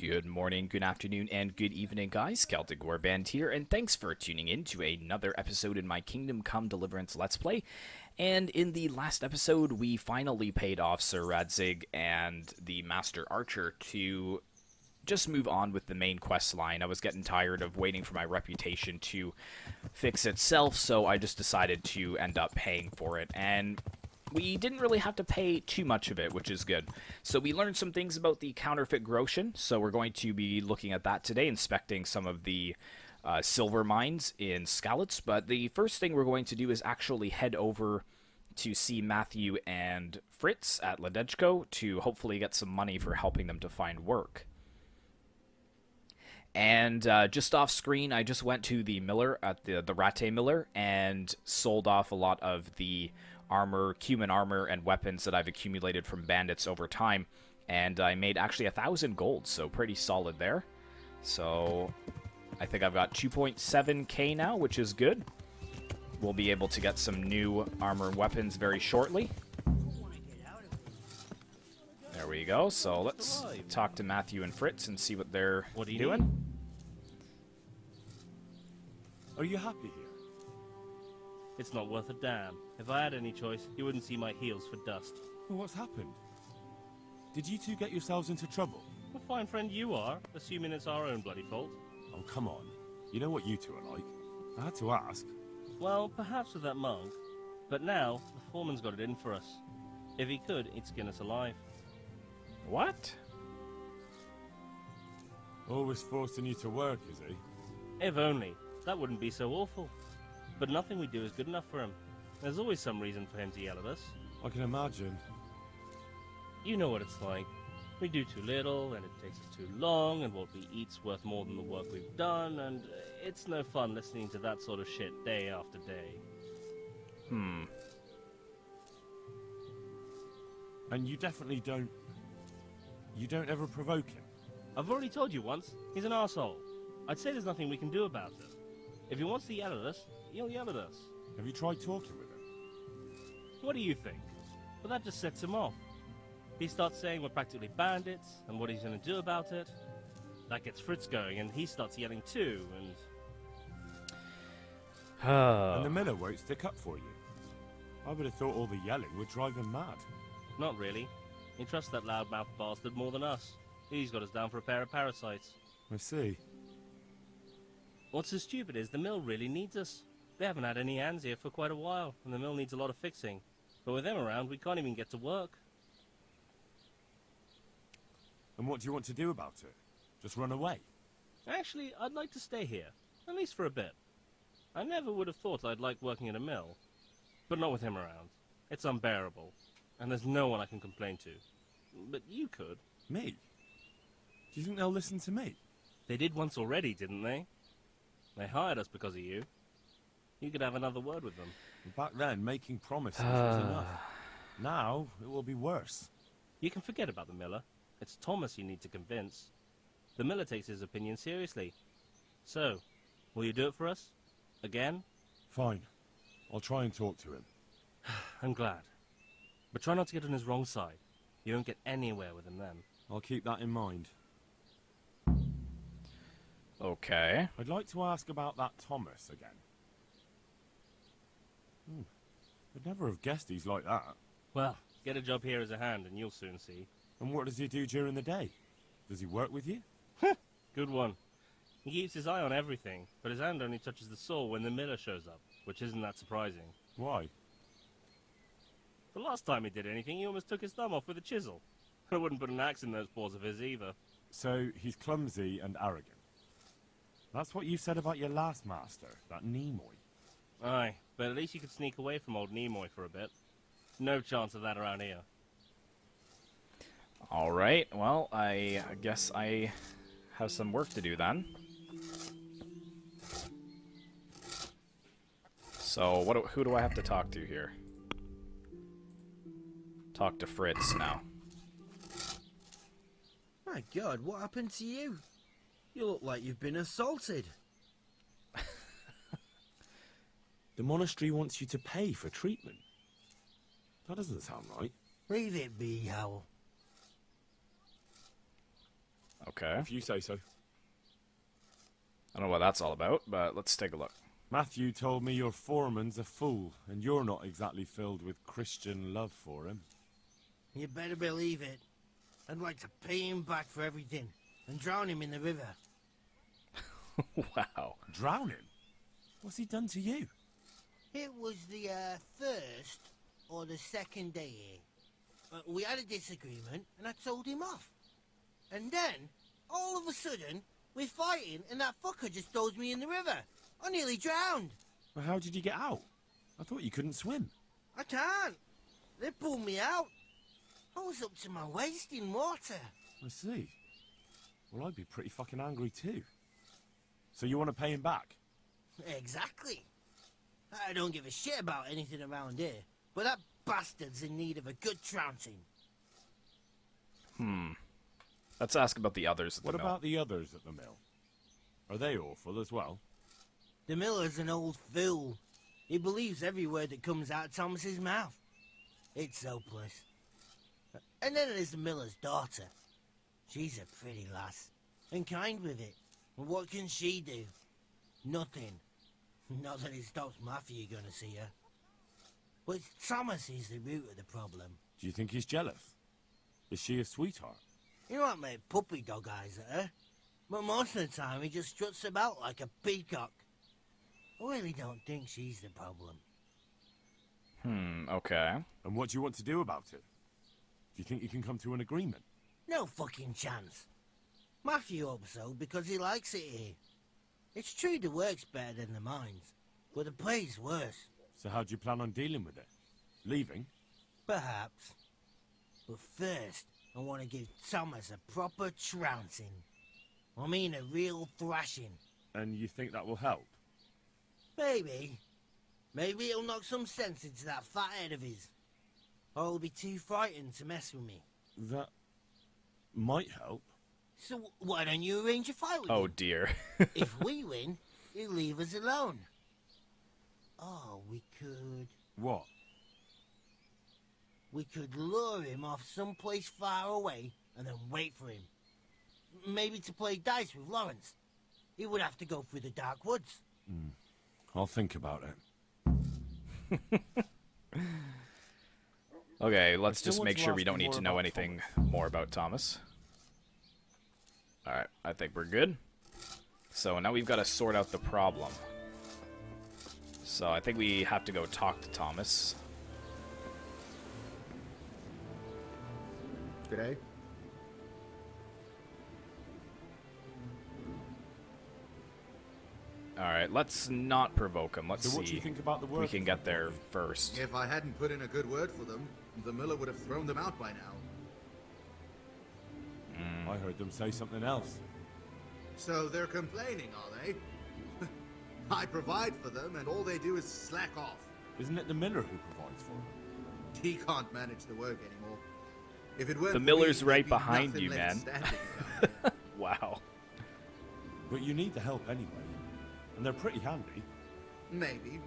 Good morning, good afternoon, and good evening, guys. Celtic Warband here, and thanks for tuning in to another episode in my Kingdom Come Deliverance Let's Play. And in the last episode, we finally paid off Sir Radzig and the Master Archer to just move on with the main quest line. I was getting tired of waiting for my reputation to fix itself, so I just decided to end up paying for it. And we didn't really have to pay too much of it, which is good. So we learned some things about the counterfeit groschen, so we're going to be looking at that today, inspecting some of the silver mines in Skalitz. But the first thing we're going to do is actually head over to see Matthew and Fritz at Ledechko to hopefully get some money for helping them to find work. And just off screen, I just went to the miller at the Rate Miller and sold off a lot of the armor, cumin armor, and weapons that I've accumulated from bandits over time. And I made actually 1,000 gold, so pretty solid there. So I think I've got 2.7k now, which is good. We'll be able to get some new armor and weapons very shortly. There we go. So let's talk to Matthew and Fritz and see what they're doing. Are you happy here? It's not worth a damn. If I had any choice, you wouldn't see my heels for dust. Well, what's happened? Did you two get yourselves into trouble? A fine friend you are, assuming it's our own bloody fault. Oh, come on. You know what you two are like. I had to ask. Well, perhaps with that monk. But now, the foreman's got it in for us. If he could, he'd skin us alive. What? Always forcing you to work, is he? If only. That wouldn't be so awful. But nothing we do is good enough for him. There's always some reason for him to yell at us. I can imagine. You know what it's like. We do too little, and it takes us too long, and what we eat's worth more than the work we've done, and it's no fun listening to that sort of shit day after day. And you definitely don't... You don't ever provoke him? I've already told you once, he's an arsehole. I'd say there's nothing we can do about it. If he wants to yell at us, he'll yell at us. Have you tried talking with him? What do you think? Well, that just sets him off. He starts saying we're practically bandits, and what he's going to do about it. That gets Fritz going, and he starts yelling too, and... And the miller won't stick up for you. I would have thought all the yelling would drive him mad. Not really. He trusts that loudmouth bastard more than us. He's got us down for a pair of parasites. I see. What's so stupid is the mill really needs us. They haven't had any hands here for quite a while, and the mill needs a lot of fixing. But with them around, we can't even get to work. And what do you want to do about it? Just run away? Actually, I'd like to stay here, at least for a bit. I never would have thought I'd like working at a mill. But not with him around. It's unbearable, and there's no one I can complain to. But you could. Me? Do you think they'll listen to me? They did once already, didn't they? They hired us because of you. You could have another word with them. Back then, making promises was enough. Now, it will be worse. You can forget about the miller. It's Thomas you need to convince. The miller takes his opinion seriously. So, will you do it for us? Again? Fine. I'll try and talk to him. I'm glad. But try not to get on his wrong side. You won't get anywhere with him then. I'll keep that in mind. Okay. I'd like to ask about that Thomas again. I'd never have guessed he's like that. Well, get a job here as a hand and you'll soon see. And what does he do during the day? Does he work with you? Good one. He keeps his eye on everything, but his hand only touches the saw when the miller shows up, which isn't that surprising. Why? The last time he did anything, he almost took his thumb off with a chisel. I wouldn't put an axe in those paws of his either. So, he's clumsy and arrogant. That's what you said about your last master, that Nimoy. Aye, but at least you could sneak away from old Nimoy for a bit. No chance of that around here. Alright, well, I guess I have some work to do then. So, who do I have to talk to here? Talk to Fritz now. My God, what happened to you? You look like you've been assaulted. The monastery wants you to pay for treatment. That doesn't sound right. Leave it be, Howell. Okay. If you say so. I don't know what that's all about, but let's take a look. Matthew told me your foreman's a fool, and you're not exactly filled with Christian love for him. You better believe it. I'd like to pay him back for everything and drown him in the river. Wow. Drown him? What's he done to you? It was the first or the second day here. We had a disagreement and I told him off. And then, all of a sudden, we're fighting and that fucker just throws me in the river. I nearly drowned. Well, how did you get out? I thought you couldn't swim. I can't. They pulled me out. I was up to my waist in water. I see. Well, I'd be pretty fucking angry too. So you want to pay him back? Exactly. I don't give a shit about anything around here, but that bastard's in need of a good trouncing. Let's ask about the others at the What mill. about the others at the mill? Are they awful as well? The miller's an old fool. He believes every word that comes out of Thomas's mouth. It's hopeless. And then there's the miller's daughter. She's a pretty lass, and kind with it. And what can she do? Nothing. Not that it stops Matthew going to see her. But Thomas is the root of the problem. Do you think he's jealous? Is she a sweetheart? He might make puppy dog eyes at her, but most of the time he just struts about like a peacock. I really don't think she's the problem. Okay. And what do you want to do about it? Do you think you can come to an agreement? No fucking chance. Matthew hopes so because he likes it here. It's true the work's better than the mines, but the play's worse. So how do you plan on dealing with it? Leaving? Perhaps. But first, I want to give Thomas a proper trouncing. I mean a real thrashing. And you think that will help? Maybe. Maybe it'll knock some sense into that fat head of his. Or he'll be too frightened to mess with me. That might help. So why don't you arrange a fight with Oh him? dear. If we win, he'll leave us alone. Oh, we could... What? We could lure him off someplace far away and then wait for him. Maybe to play dice with Lawrence. He would have to go through the dark woods. I'll think about it. Okay, let's still just want make to sure ask we don't you need more to know about anything more about Thomas. Alright, I think we're good. So now we've got to sort out the problem. So I think we have to go talk to Thomas. G'day. Alright, let's not provoke him. Let's So what do see you think about the if we work can of get that there body? first. If I hadn't put in a good word for them, the miller would have thrown them out by now. I heard them say something else. So they're complaining, are they? I provide for them, and all they do is slack off. Isn't it the miller who provides for them? He can't manage the work anymore. If it weren't The for miller's me, right there'd be behind nothing you, left man. standing around here. Wow. But you need the help anyway. And they're pretty handy. Maybe,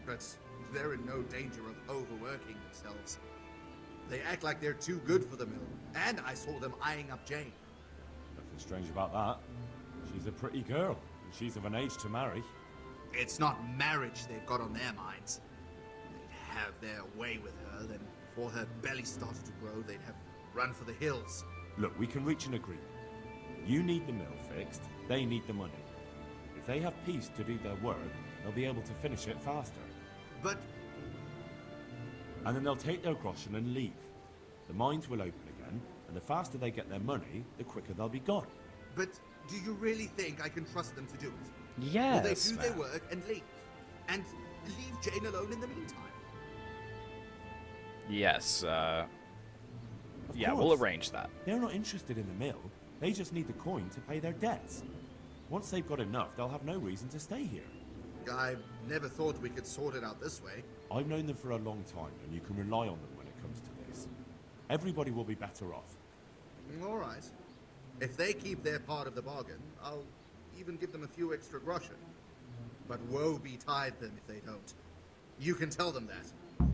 but they're in no danger of overworking themselves. They act like they're too good for the mill, and I saw them eyeing up Jane. Nothing strange about that. She's a pretty girl, and she's of an age to marry. It's not marriage they've got on their minds. They'd have their way with her, then before her belly started to grow, they'd have run for the hills. Look, we can reach an agreement. You need the mill fixed, they need the money. If they have peace to do their work, they'll be able to finish it faster. But And then they'll take their groschen and leave. The mines will open again, and the faster they get their money, the quicker they'll be gone. But do you really think I can trust them to do it? Yes, Will they do their man. work and leave? And leave Jane alone in the meantime? Yes, yeah, course. we'll arrange that. They're not interested in the mill. They just need the coin to pay their debts. Once they've got enough, they'll have no reason to stay here. I never thought we could sort it out this way. I've known them for a long time, and you can rely on them when it comes to this. Everybody will be better off. All right. If they keep their part of the bargain, I'll even give them a few extra groschen. But woe betide them if they don't. You can tell them that.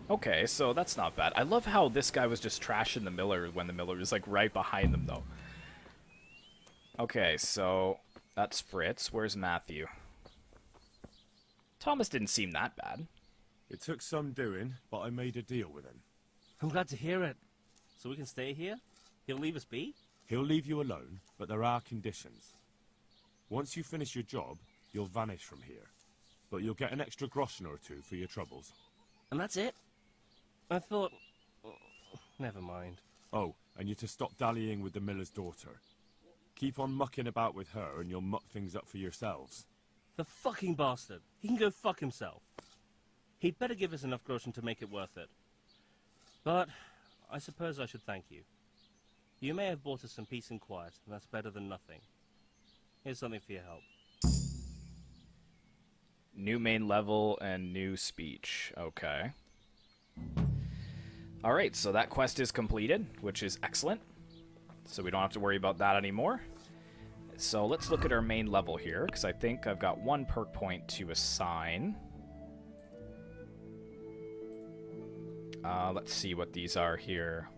Okay, so that's not bad. I love how this guy was just trashing the miller when the miller was like right behind them, though. Okay, so that's Fritz. Where's Matthew? Thomas didn't seem that bad. It took some doing, but I made a deal with him. I'm glad to hear it. So we can stay here? He'll leave us be? He'll leave you alone, but there are conditions. Once you finish your job, you'll vanish from here. But you'll get an extra groschen or two for your troubles. And that's it? I thought... Never mind. Oh, and you're to stop dallying with the miller's daughter. Keep on mucking about with her and you'll muck things up for yourselves. The fucking bastard. He can go fuck himself. He'd better give us enough groschen to make it worth it. But I suppose I should thank you. You may have bought us some peace and quiet, and that's better than nothing. Here's something for your help. New main level and new speech. Okay. Alright, so that quest is completed, which is excellent. So we don't have to worry about that anymore. So let's look at our main level here, because I think I've got one perk point to assign. Let's see what these are here.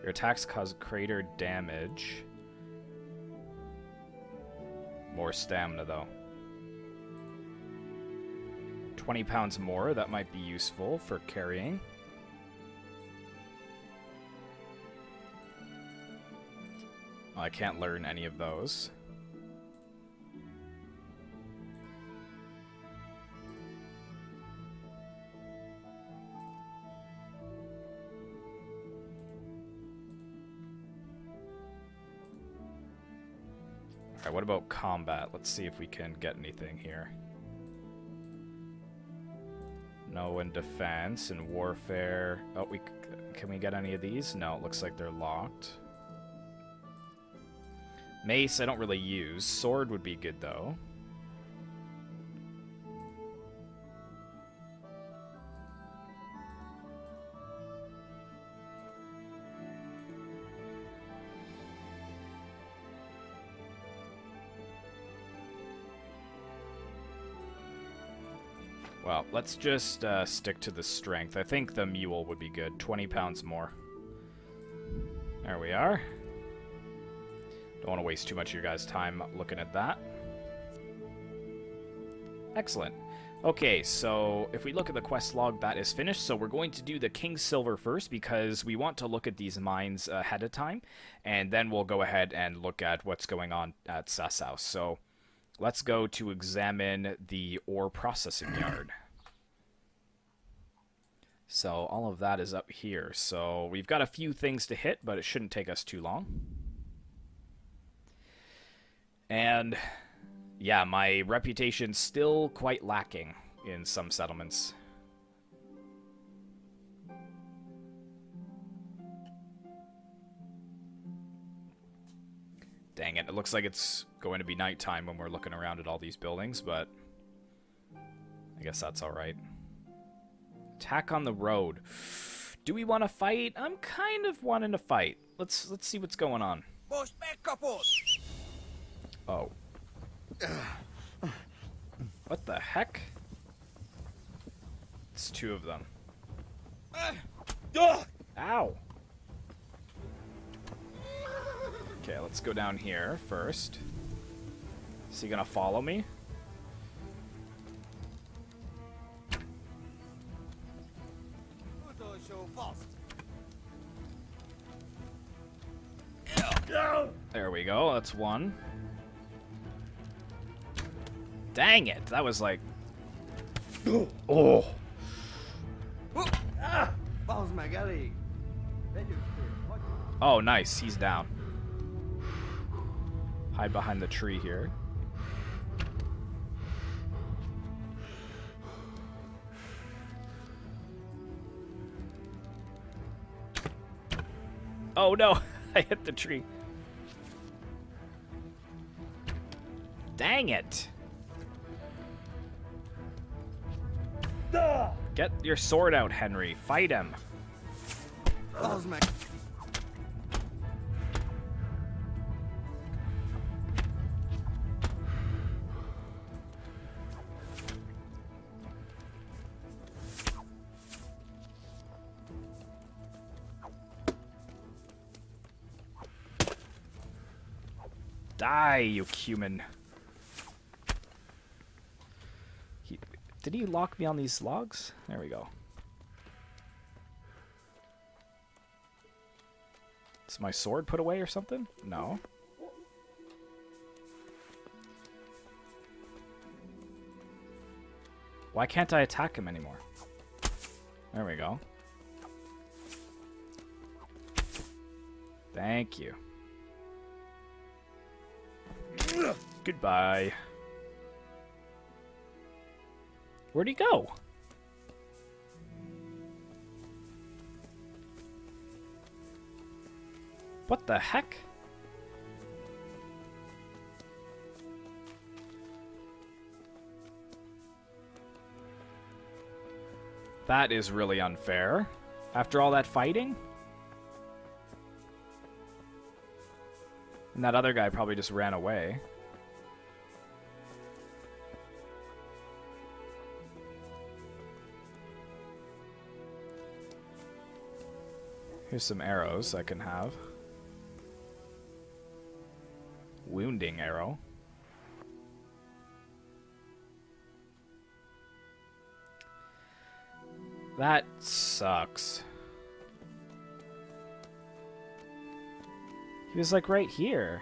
Your attacks cause crater damage. More stamina, though. 20 pounds more, that might be useful for carrying. I can't learn any of those. Alright, what about combat? Let's see if we can get anything here. No in defense and warfare. Oh, can we get any of these? No, it looks like they're locked. Mace, I don't really use. Sword would be good, though. Well, let's just stick to the strength. I think the mule would be good. 20 pounds more. There we are. Don't want to waste too much of your guys' time looking at that. Excellent. Okay, so if we look at the quest log, that is finished. So we're going to do the King's Silver first because we want to look at these mines ahead of time. And then we'll go ahead and look at what's going on at Sasau. So let's go to examine the ore processing yard. So all of that is up here. So we've got a few things to hit, but it shouldn't take us too long. And yeah, my reputation's still quite lacking in some settlements. Dang it, it looks like it's going to be nighttime when we're looking around at all these buildings, but I guess that's alright. Attack on the road. Do we want to fight? I'm kind of wanting to fight. Let's see what's going on. Oh. What the heck? It's two of them. Ow! Okay, let's go down here first. Is he gonna follow me? There we go, that's one. Dang it, that was like... Oh! Oh, nice, he's down. Hide behind the tree here. Oh no, I hit the tree. Dang it. Get your sword out, Henry. Fight him. Die, you human. Did he lock me on these logs? There we go. Is my sword put away or something? No. Why can't I attack him anymore? There we go. Thank you. Goodbye. Where'd he go? What the heck? That is really unfair. After all that fighting? And that other guy probably just ran away. Here's some arrows I can have. Wounding arrow. That sucks. He was like right here.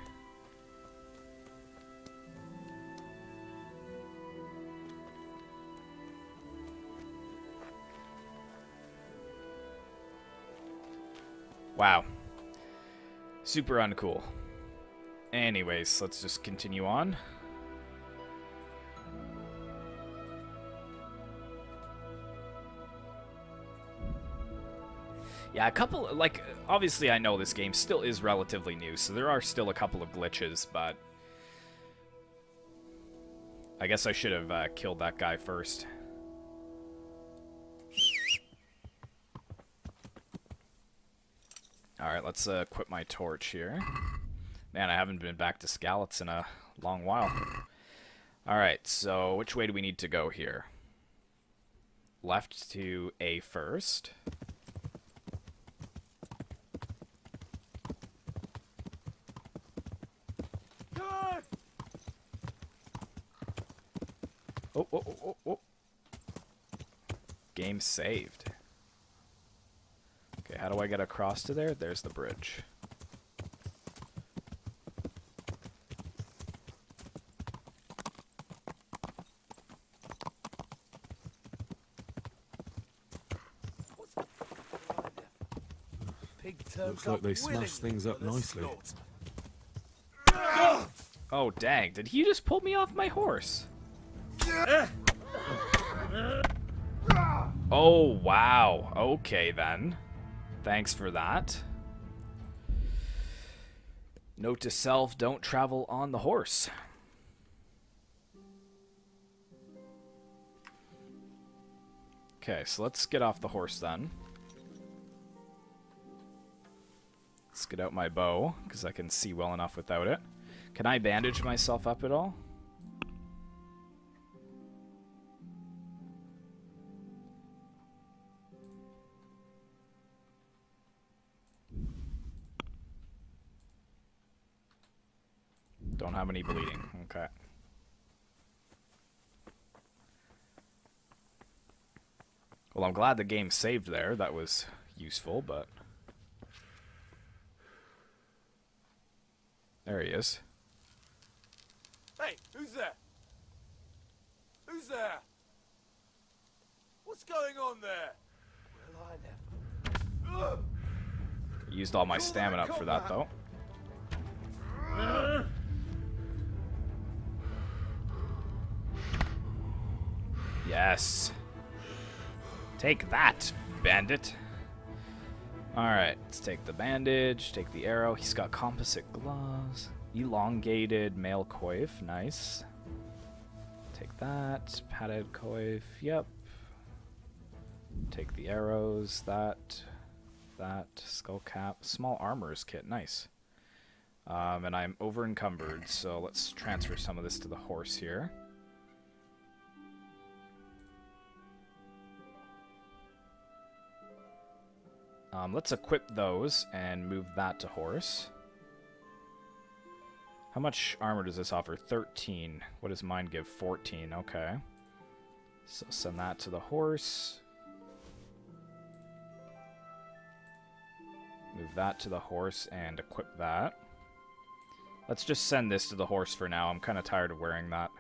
Wow. Super uncool. Anyways, let's just continue on. Yeah, a couple, like, obviously I know this game still is relatively new, so there are still a couple of glitches, but I guess I should have killed that guy first. Alright, let's equip my torch here. Man, I haven't been back to Skalitz in a long while. Alright, so which way do we need to go here? Left to A first. Oh, oh, oh, oh, oh. Game saved. Okay, how do I get across to there? There's the bridge. Looks like they smashed things up nicely. Oh, dang. Did he just pull me off my horse? Oh, wow. Okay, then. Thanks for that. Note to self, don't travel on the horse. Okay, so let's get off the horse then. Let's get out my bow, because I can see well enough without it. Can I bandage myself up at all? Don't have any bleeding. Okay. Well, I'm glad the game saved there. That was useful, but... There he is. Hey, who's there? Who's there? What's going on there? Well, I never. Used all my stamina up for that, though. Yes. Take that, bandit. Alright, let's take the bandage, take the arrow. He's got composite gloves. Elongated male coif, nice. Take that, padded coif, yep. Take the arrows, that, skull cap. Small armorer's kit, nice. And I'm over encumbered, so let's transfer some of this to the horse here. Let's equip those and move that to horse. How much armor does this offer? 13. What does mine give? 14. Okay. So send that to the horse. Move that to the horse and equip that. Let's just send this to the horse for now. I'm kind of tired of wearing that.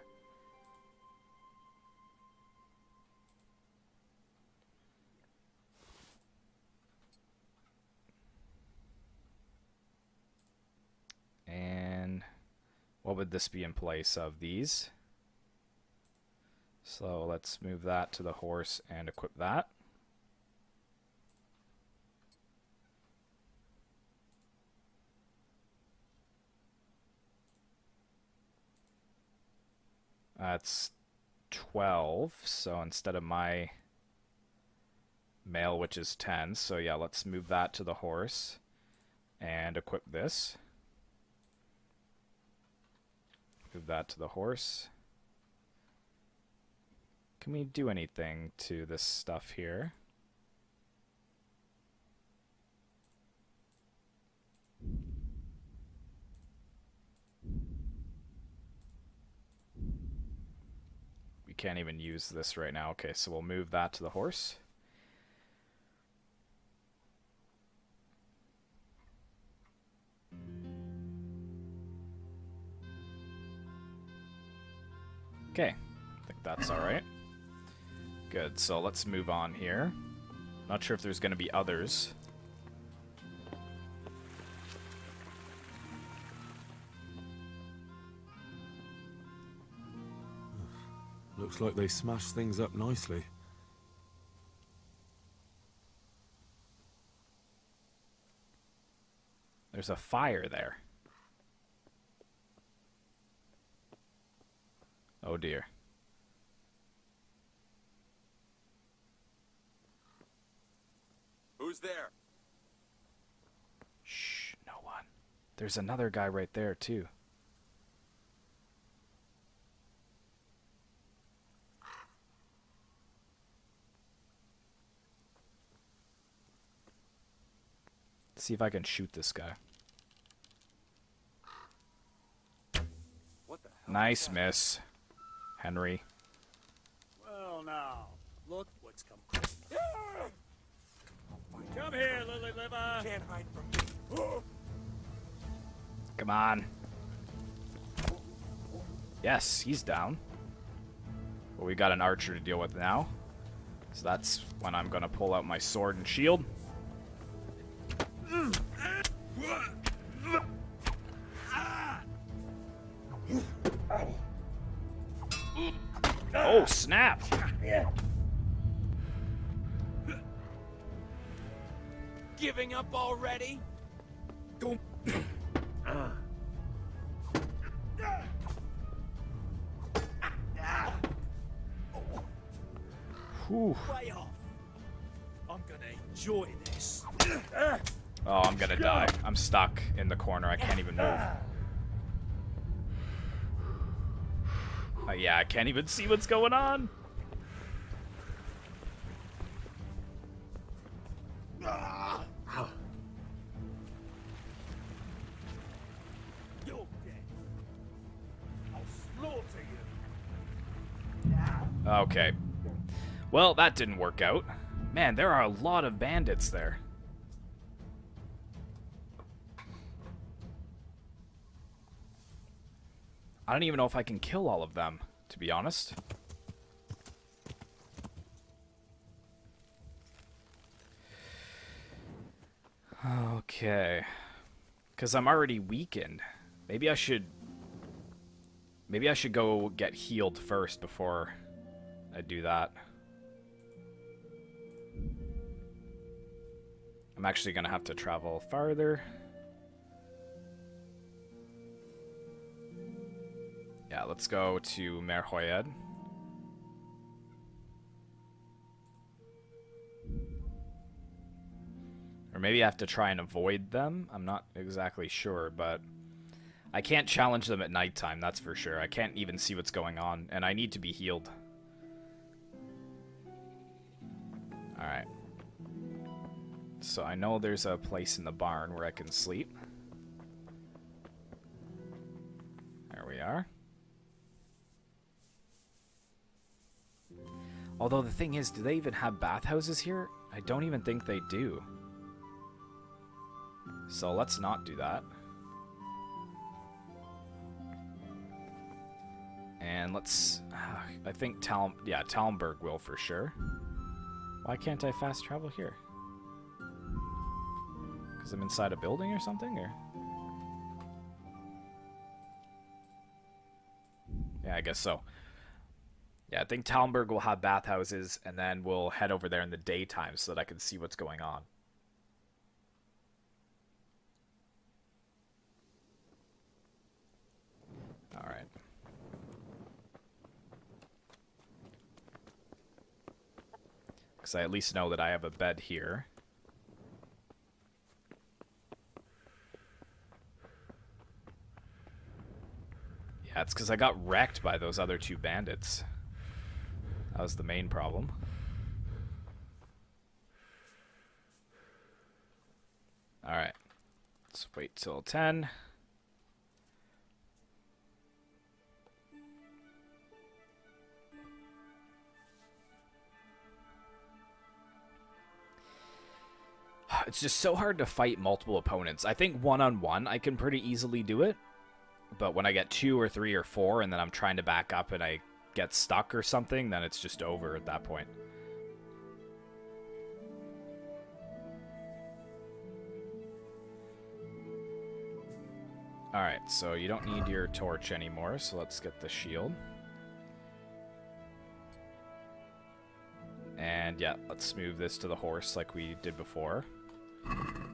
And what would this be in place of these? So let's move that to the horse and equip that. That's 12, so instead of my mail, which is 10, so yeah, let's move that to the horse and equip this. Move that to the horse. Can we do anything to this stuff here? We can't even use this right now. Okay, so we'll move that to the horse. Okay, I think that's alright. Good, so let's move on here. Not sure if there's going to be others. Looks like they smashed things up nicely. There's a fire there. Oh dear. Who's there? Shh, no one. There's another guy right there, too. Let's see if I can shoot this guy. What the hell? Nice miss, Henry. Well, now, look what's come. Come here, Lily Liver. Can't hide from me. Come on. Yes, he's down. Well, we got an archer to deal with now. So that's when I'm going to pull out my sword and shield. Oh, snap! Giving up already? Whew. Way off. I'm gonna enjoy this. Oh, I'm gonna die. I'm stuck in the corner. I can't even move. Yeah, I can't even see what's going on. You're dead. I'll slaughter you. Okay. Well, that didn't work out. Man, there are a lot of bandits there. I don't even know if I can kill all of them, to be honest. Okay. Because I'm already weakened. Maybe I should go get healed first before I do that. I'm actually going to have to travel farther. Yeah, let's go to Merhoyed. Or maybe I have to try and avoid them. I'm not exactly sure, but I can't challenge them at nighttime, that's for sure. I can't even see what's going on, and I need to be healed. Alright. So I know there's a place in the barn where I can sleep. There we are. Although the thing is, do they even have bathhouses here? I don't even think they do. So let's not do that. And let's... I think Talmberg will for sure. Why can't I fast travel here? Because I'm inside a building or something? Or... Yeah, I guess so. Yeah, I think Talmberg will have bathhouses, and then we'll head over there in the daytime so that I can see what's going on. Alright. Because I at least know that I have a bed here. Yeah, it's because I got wrecked by those other two bandits. That was the main problem. Alright. Let's wait till 10. It's just so hard to fight multiple opponents. I think one-on-one I can pretty easily do it. But when I get 2 or 3 or 4 and then I'm trying to back up and I get stuck or something, then it's just over at that point. Alright, so you don't need your torch anymore, so let's get the shield. And yeah, let's move this to the horse like we did before.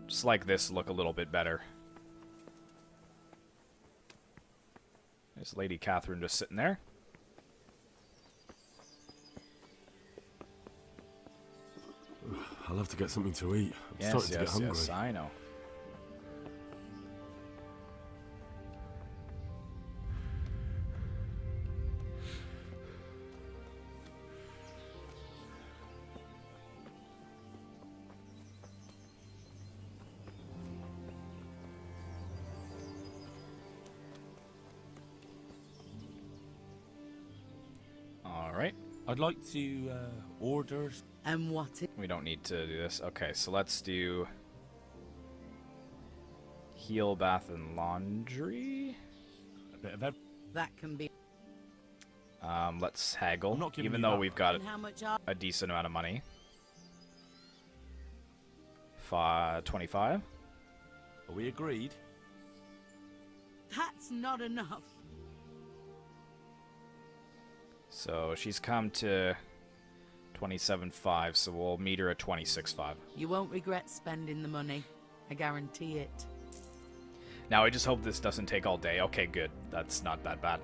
Just like this look a little bit better. There's Lady Catherine just sitting there. I'll have to get something to eat. I'm Yes, starting to get hungry. yes, I know. Alright. I'd like to order. And what We don't need to do this. Okay, so let's do heal, bath, and laundry. A bit of that can be. Let's haggle, I'm not giving even you though that we've got And how much are a decent amount of money. 25. Are we agreed? that's not enough. So she's come to 27.5, so we'll meet her at 26.5. You won't regret spending the money. I guarantee it. Now I just hope this doesn't take all day. Okay, good. That's not that bad.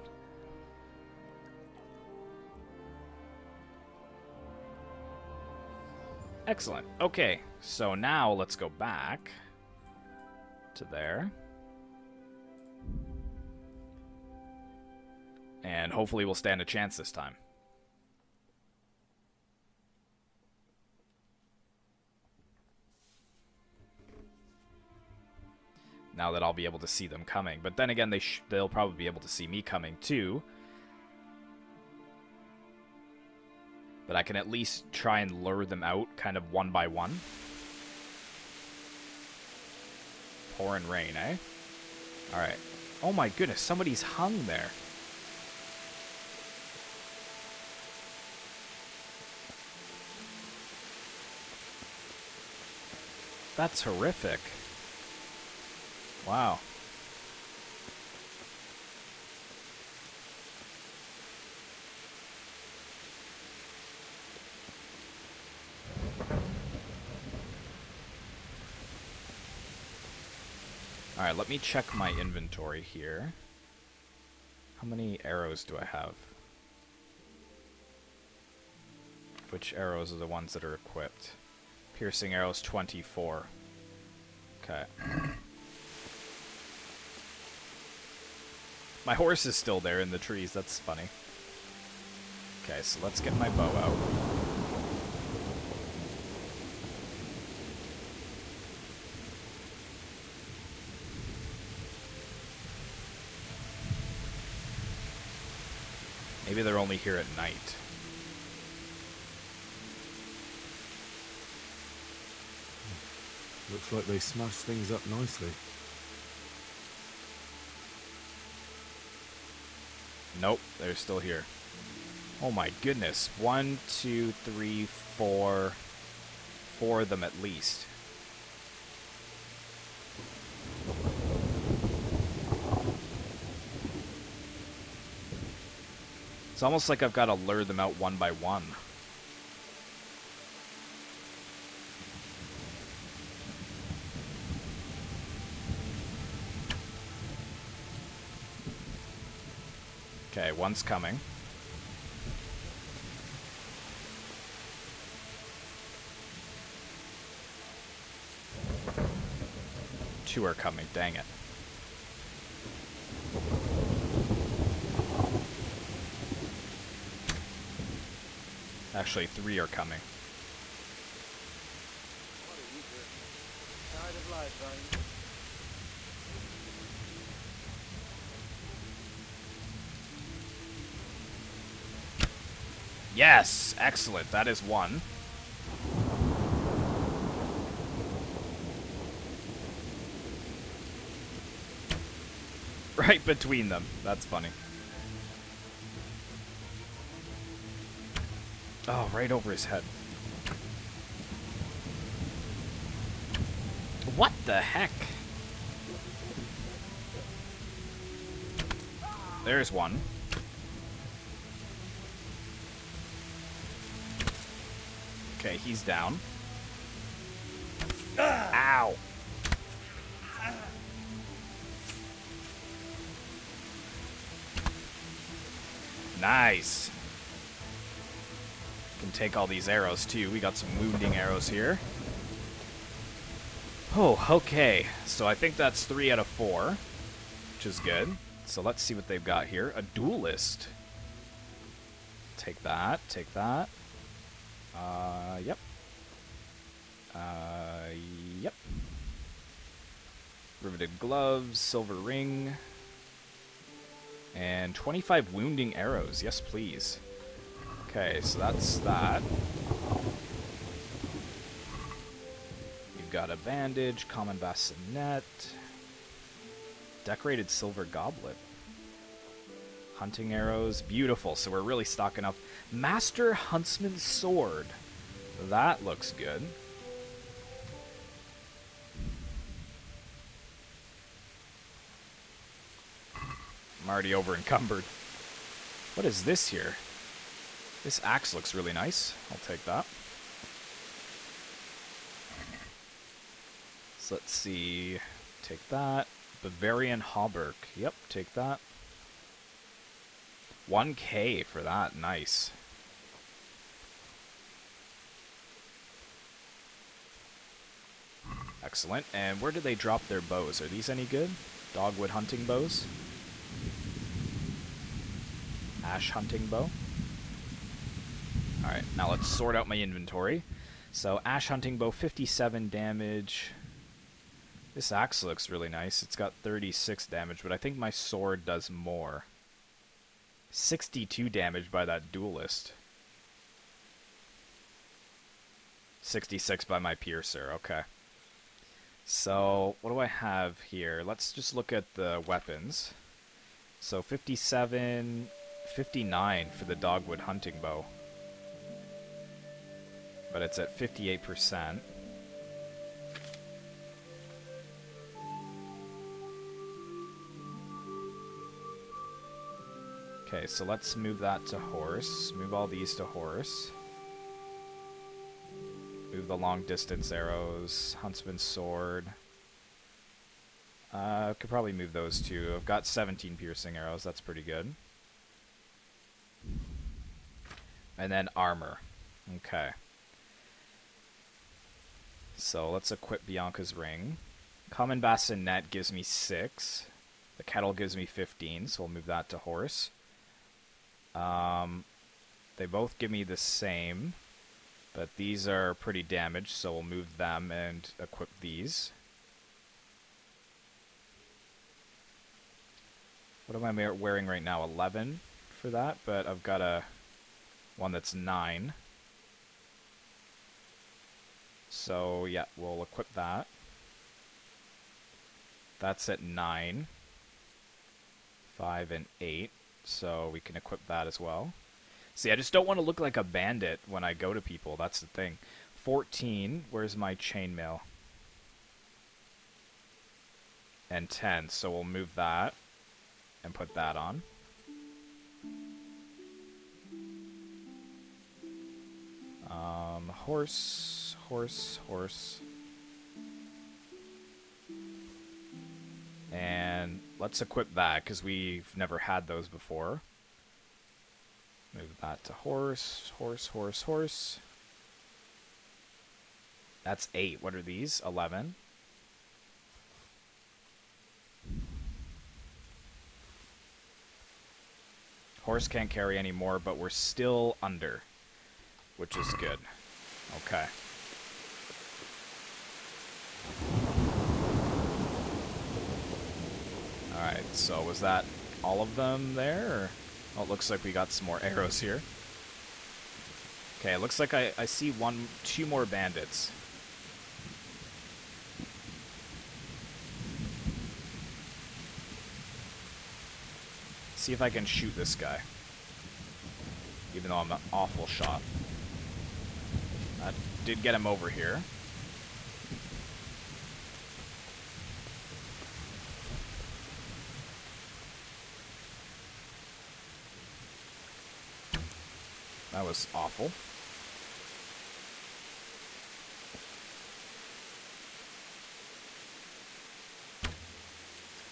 Excellent. Okay, so now let's go back to there. And hopefully we'll stand a chance this time. Now that I'll be able to see them coming. But then again, they'll probably be able to see me coming too. But I can at least try and lure them out kind of one by one. Pouring rain, eh? Alright. Oh my goodness, somebody's hung there. That's horrific. Wow. Alright, let me check my inventory here. How many arrows do I have? Which arrows are the ones that are equipped? Piercing arrows 24. Okay. My horse is still there in the trees, that's funny. Okay, so let's get my bow out. Maybe they're only here at night. Looks like they smashed things up nicely. Nope, they're still here. Oh my goodness. 1, 2, 3, 4. 4 of them at least. It's almost like I've got to lure them out one by one. Okay, one's coming. Two are coming, dang it. Actually, 3 are coming. Tired of life, are you? Yes! Excellent. That is 1. Right between them. That's funny. Oh, right over his head. What the heck? There's one. Okay, he's down. Ow. Nice. Can take all these arrows too. We got some wounding arrows here. Oh, okay. So I think that's 3 out of 4, which is good. So let's see what they've got here. A duelist. Take that. Take that. Yep. Yep. Riveted gloves, silver ring, and 25 wounding arrows. Yes, please. Okay, so that's that. You've got a bandage, common bassinet, decorated silver goblet, hunting arrows. Beautiful. So we're really stocking up. Master Huntsman's sword. That looks good. I'm already over encumbered. What is this here? This axe looks really nice. I'll take that. So let's see. Take that. Bavarian hauberk. Yep, take that. 1K for that. Nice. Excellent. And where do they drop their bows? Are these any good? Dogwood hunting bows? Ash hunting bow. Alright, now let's sort out my inventory. So, ash hunting bow, 57 damage. This axe looks really nice. It's got 36 damage, but I think my sword does more. 62 damage by that duelist. 66 by my piercer, okay. So, what do I have here? Let's just look at the weapons. So, 57, 59 for the dogwood hunting bow. But it's at 58%. Okay, so let's move that to horse. Move all these to horse. Move the long distance arrows. Huntsman's sword. Could probably move those too. I've got 17 piercing arrows. That's pretty good. And then armor. Okay. So let's equip Bianca's ring. Common bassinet gives me 6. The kettle gives me 15, so we'll move that to horse. They both give me the same, but these are pretty damaged, so we'll move them and equip these. What am I wearing right now? 11 for that, but I've got a one that's 9. So, yeah, we'll equip that. That's at 9. 5 and 8. So we can equip that as well. See, I just don't want to look like a bandit when I go to people. That's the thing. 14. Where's my chainmail? And 10. So we'll move that and put that on. Horse, horse, horse. And let's equip that, because we've never had those before. Move that to horse, horse, horse, horse. That's 8. What are these? 11. Horse can't carry anymore, but we're still under, which is good. Okay. Alright, so was that all of them there? Or? Oh, it looks like we got some more arrows here. Okay, it looks like I see 2 more bandits. See if I can shoot this guy. Even though I'm an awful shot. That did get him over here. That was awful.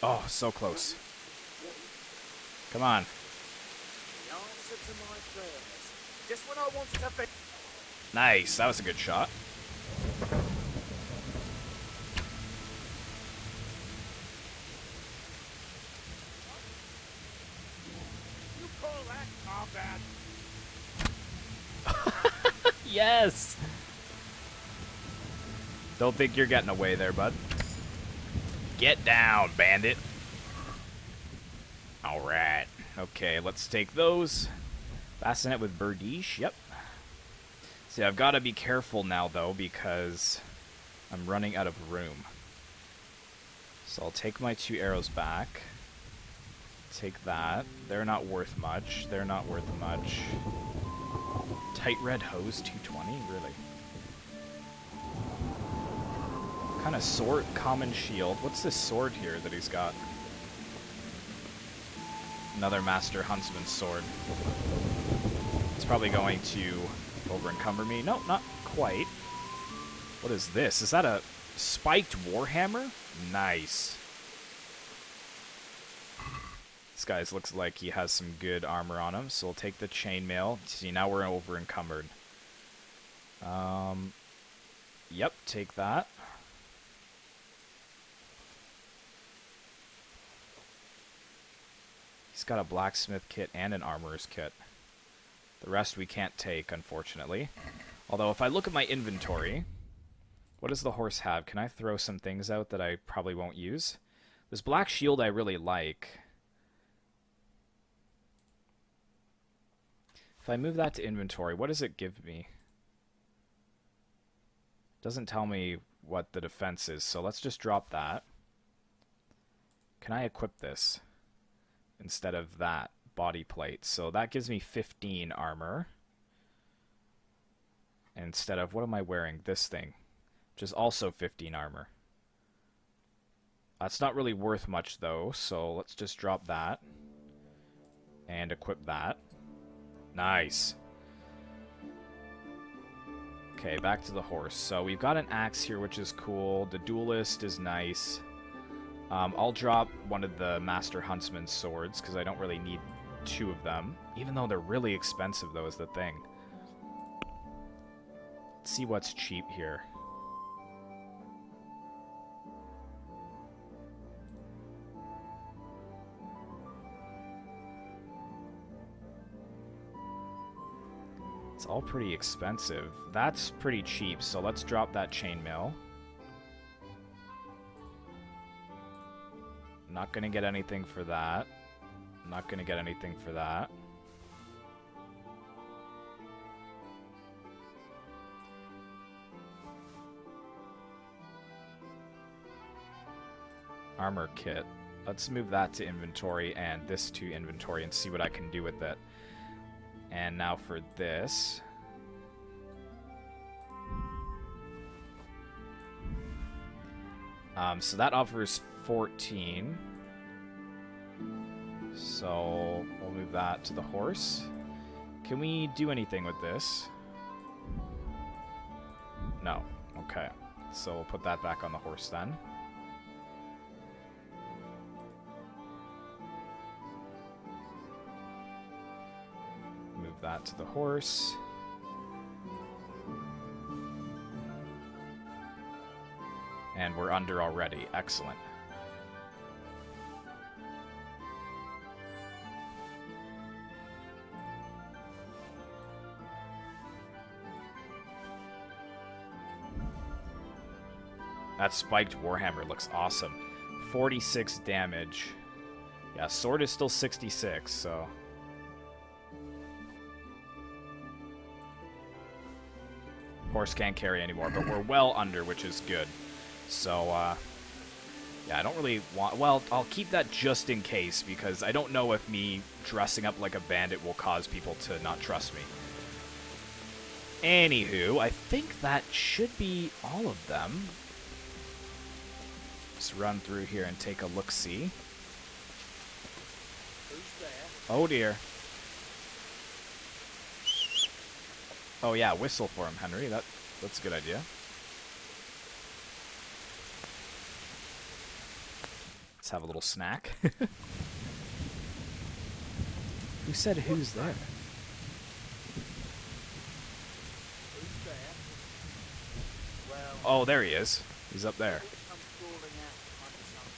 Oh, so close. Come on. The answer to my prayers. Just when I wanted to be. Nice. That was a good shot. You call that combat? Yes! Don't think you're getting away there, bud. Get down, bandit. Alright. Okay, let's take those. Bassinet with Berdiche. Yep. See, I've got to be careful now, though, because I'm running out of room. So I'll take my 2 arrows back. Take that. They're not worth much. They're not worth much. Tight red hose, 220? Really? What kind of sword? Common shield. What's this sword here that he's got? Another Master Huntsman's sword. It's probably going to over-encumber me. No, not quite. What is this? Is that a spiked warhammer? Nice. This guy looks like he has some good armor on him, so we'll take the chainmail. See, now we're over-encumbered. Yep, take that. He's got a blacksmith kit and an armorer's kit. The rest we can't take, unfortunately. Although, if I look at my inventory, what does the horse have? Can I throw some things out that I probably won't use? This black shield I really like. If I move that to inventory, what does it give me? It doesn't tell me what the defense is, so let's just drop that. Can I equip this instead of that body plate? So that gives me 15 armor. Instead of, what am I wearing? This thing, which is also 15 armor. That's not really worth much, though, so let's just drop that and equip that. Nice. Okay, back to the horse. So we've got an axe here, which is cool. The duelist is nice. I'll drop one of the Master Huntsman's swords, because I don't really need 2 of them. Even though they're really expensive, though, is the thing. Let's see what's cheap here. It's all pretty expensive. That's pretty cheap, so let's drop that chainmail. Not gonna get anything for that. Not gonna get anything for that. Armor kit. Let's move that to inventory and this to inventory and see what I can do with it. And now for this. So that offers 14. So we'll move that to the horse. Can we do anything with this? No. Okay. So we'll put that back on the horse then. Move that to the horse. And we're under already. Excellent. That spiked Warhammer looks awesome. 46 damage. Yeah, sword is still 66, so... Horse can't carry anymore, but we're well under, which is good. So, yeah, I don't really want... Well, I'll keep that just in case, because I don't know if me dressing up like a bandit will cause people to not trust me. Anywho, I think that should be all of them. Let's run through here and take a look-see. Who's there? Oh, dear. Oh, yeah, whistle for him, Henry. That's a good idea. Let's have a little snack. Who said who's there? Who's there? Well, Oh, there he is. He's up there. here comes crawling out like something.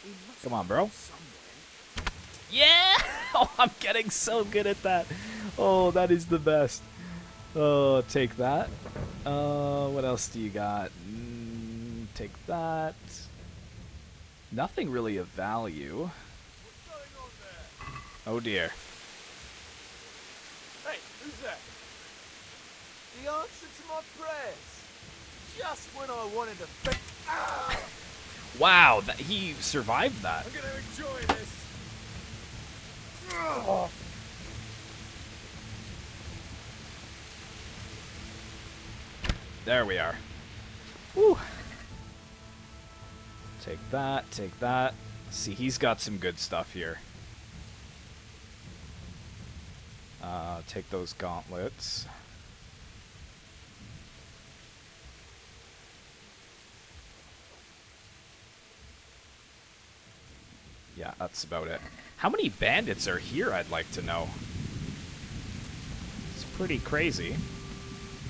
He must Come on, be bro. somewhere. Yeah! Oh, I'm getting so good at that. Oh, that is the best. Oh, take that. What else do you got? Take that. Nothing really of value. What's going on there? Oh, dear. Hey, who's that? The answer to my prayers. Just when I wanted to think. Ah! Wow, he survived that. I'm gonna enjoy this. There we are. Woo. Take that, take that. See, he's got some good stuff here. Take those gauntlets. Yeah, that's about it. How many bandits are here, I'd like to know. It's pretty crazy.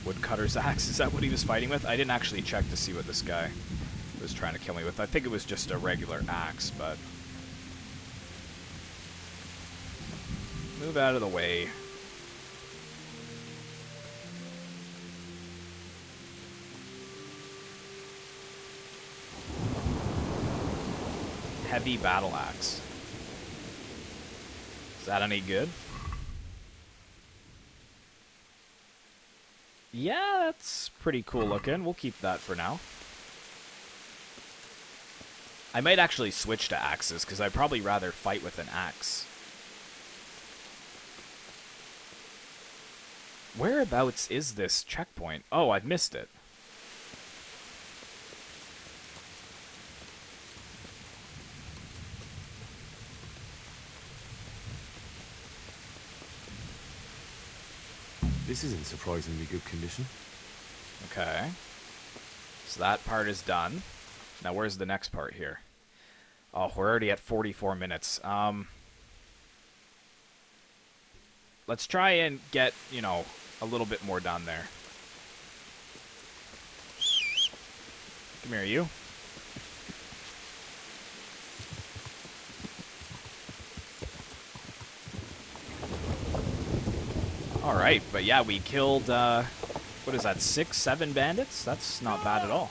Woodcutter's axe, is that what he was fighting with? I didn't actually check to see what this guy was trying to kill me with. I think it was just a regular axe, but... Move out of the way. Heavy battle axe. Is that any good? Yeah, that's pretty cool looking. We'll keep that for now. I might actually switch to axes, because I'd probably rather fight with an axe. Whereabouts is this checkpoint? Oh, I've missed it. This is in surprisingly good condition. Okay. So that part is done. Now where's the next part here? Oh, we're already at 44 minutes. Let's try and get, you know, a little bit more done there. Come here, you. Alright, but yeah, we killed, what is that, 6, 7 bandits? That's not bad at all.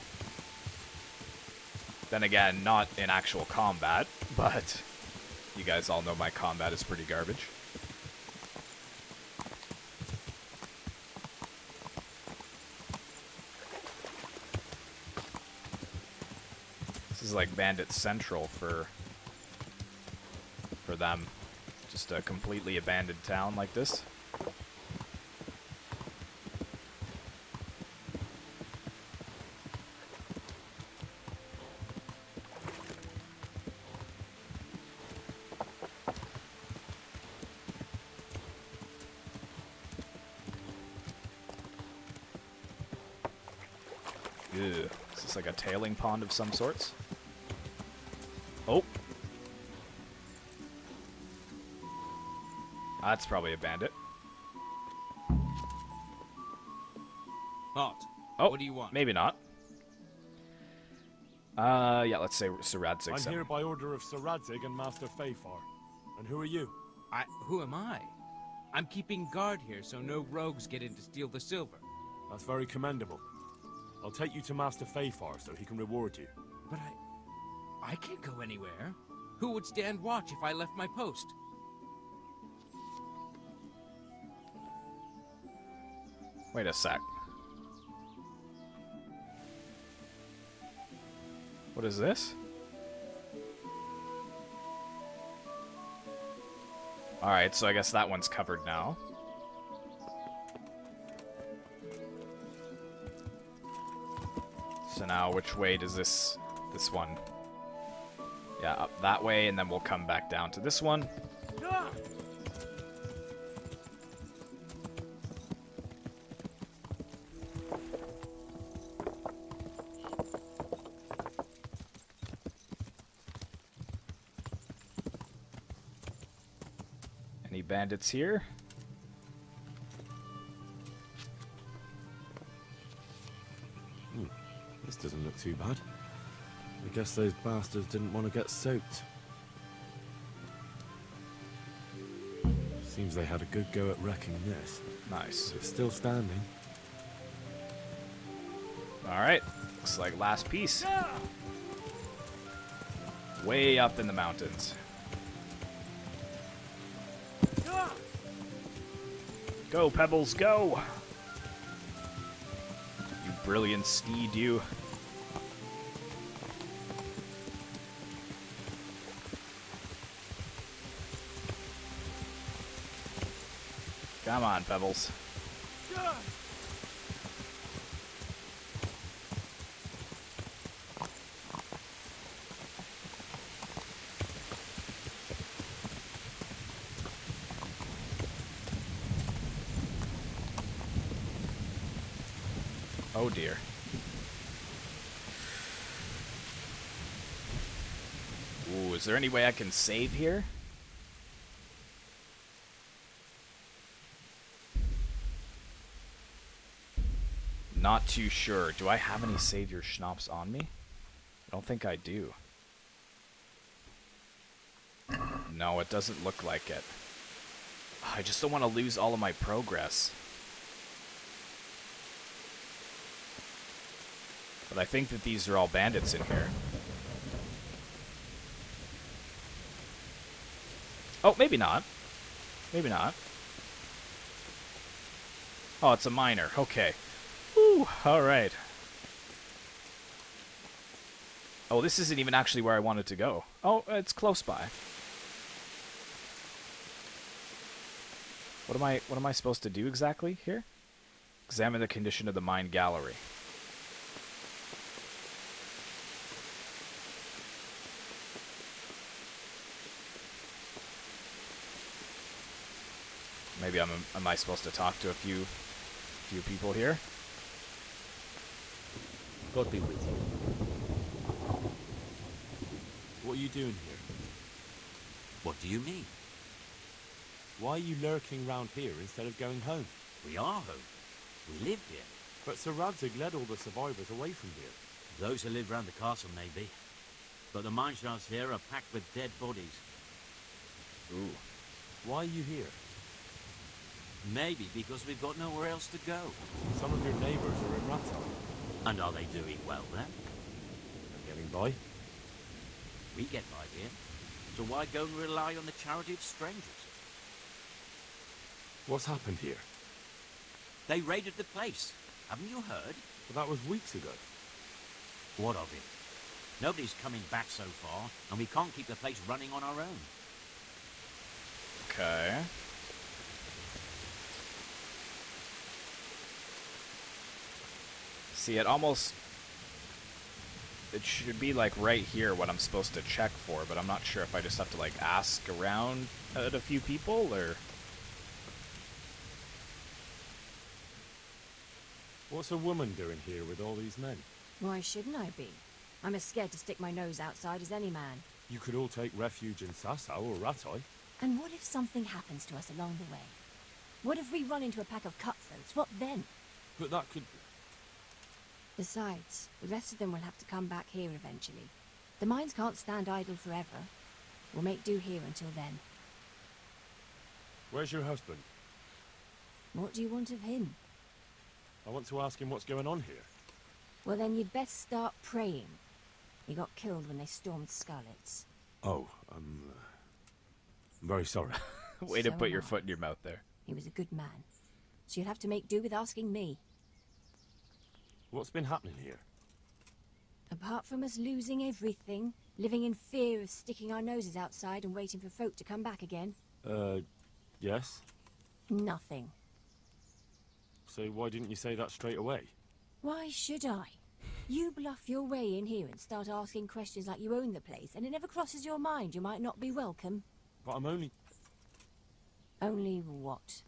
Then again, not in actual combat, but you guys all know my combat is pretty garbage. This is like Bandit Central for them. Just a completely abandoned town like this. Ew. Is this like a tailing pond of some sorts? Oh. That's probably a bandit. What? Oh, What do you want? maybe not. Yeah, let's say Sir Radzig. I'm here by order of Sir Radzig and Master Fafar. And who are you? Who am I? I'm keeping guard here so no rogues get in to steal the silver. That's very commendable. I'll take you to Master Fafar so he can reward you. But I can't go anywhere. Who would stand watch if I left my post? Wait a sec. What is this? Alright, so I guess that one's covered now. So now, which way does this one? Yeah, up that way, and then we'll come back down to this one. Any bandits here? This doesn't look too bad. I guess those bastards didn't want to get soaked. Seems they had a good go at wrecking this. Nice. It's still standing. Alright, looks like last piece. Way up in the mountains. Go, Pebbles, go! You brilliant steed, you. Come on, Pebbles. Oh dear. Ooh, is there any way I can save here? Not too sure. Do I have any save your schnapps on me? I don't think I do. No, it doesn't look like it. I just don't want to lose all of my progress. But I think that these are all bandits in here. Oh, maybe not. Maybe not. Oh, it's a miner. Okay. Woo, alright. Oh, this isn't even actually where I wanted to go. Oh, it's close by. What am I supposed to do exactly here? Examine the condition of the mine gallery. Maybe am I supposed to talk to a few people here? God be with you. What are you doing here? What do you mean? Why are you lurking round here instead of going home? We are home. We live here. But Sir Radzig led all the survivors away from here. Those who live round the castle, maybe. But the mine shafts here are packed with dead bodies. Ooh. Why are you here? Maybe because we've got nowhere else to go. Some of your neighbours are in Runt. And are they doing well then? They're getting by. We get by here. So why go and rely on the charity of strangers? What's happened here? They raided the place. Haven't you heard? Well, that was weeks ago. What of it? Nobody's coming back so far, and we can't keep the place running on our own. Okay. See, it should be like right here what I'm supposed to check for, but I'm not sure if I just have to like ask around at a few people or... What's a woman doing here with all these men? Why shouldn't I be? I'm as scared to stick my nose outside as any man. You could all take refuge in Sasau or Rattoi. And what if something happens to us along the way? What if we run into a pack of cutthroats? What then? But that could... Besides, the rest of them will have to come back here eventually. The mines can't stand idle forever. We'll make do here until then. Where's your husband? What do you want of him? I want to ask him what's going on here. Well, then you'd best start praying. He got killed when they stormed Skalitz. Oh, I'm very sorry. Way to So put am your I. foot in your mouth there. He was a good man. So you'll have to make do with asking me. What's been happening here? Apart from us losing everything, living in fear of sticking our noses outside and waiting for folk to come back again. Yes? Nothing. So why didn't you say that straight away? Why should I? You bluff your way in here and start asking questions like you own the place, and it never crosses your mind you might not be welcome. But I'm only... Only what?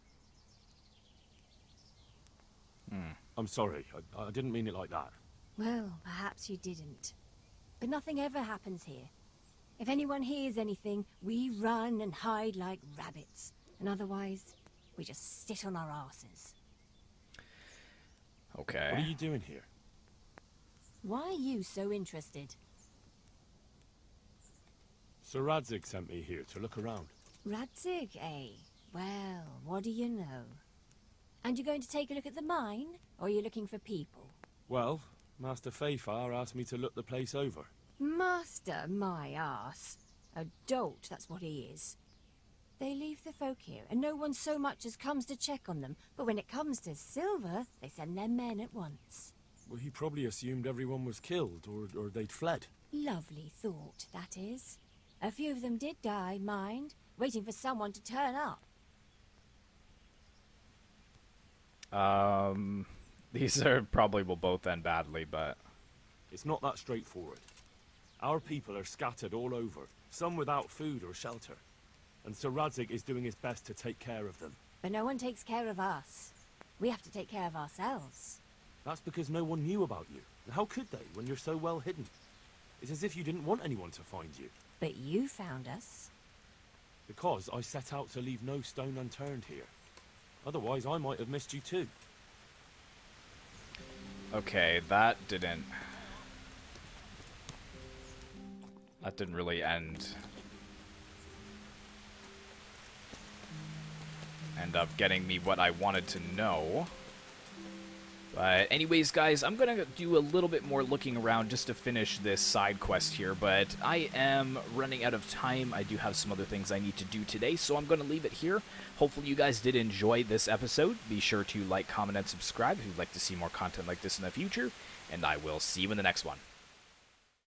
I'm sorry. I didn't mean it like that. Well, perhaps you didn't. But nothing ever happens here. If anyone hears anything, we run and hide like rabbits. And otherwise, we just sit on our asses. Okay. What are you doing here? Why are you so interested? Sir Radzig sent me here to look around. Radzig, eh? Well, what do you know? And you're going to take a look at the mine? Or are you looking for people? Well, Master Fayfar asked me to look the place over. Master, my ass. A dolt, that's what he is. They leave the folk here, and no one so much as comes to check on them. But when it comes to silver, they send their men at once. Well, he probably assumed everyone was killed, or they'd fled. Lovely thought, that is. A few of them did die, mind, waiting for someone to turn up. These are probably will both end badly, but... It's not that straightforward. Our people are scattered all over, some without food or shelter. And Sir Radzig is doing his best to take care of them. But no one takes care of us. We have to take care of ourselves. That's because no one knew about you. How could they, when you're so well hidden? It's as if you didn't want anyone to find you. But you found us. Because I set out to leave no stone unturned here. Otherwise, I might have missed you too. Okay, that didn't really end up getting me what I wanted to know. But anyways, guys, I'm gonna do a little bit more looking around just to finish this side quest here, but I am running out of time. I do have some other things I need to do today, so I'm gonna leave it here. Hopefully you guys did enjoy this episode. Be sure to like, comment, and subscribe if you'd like to see more content like this in the future, and I will see you in the next one.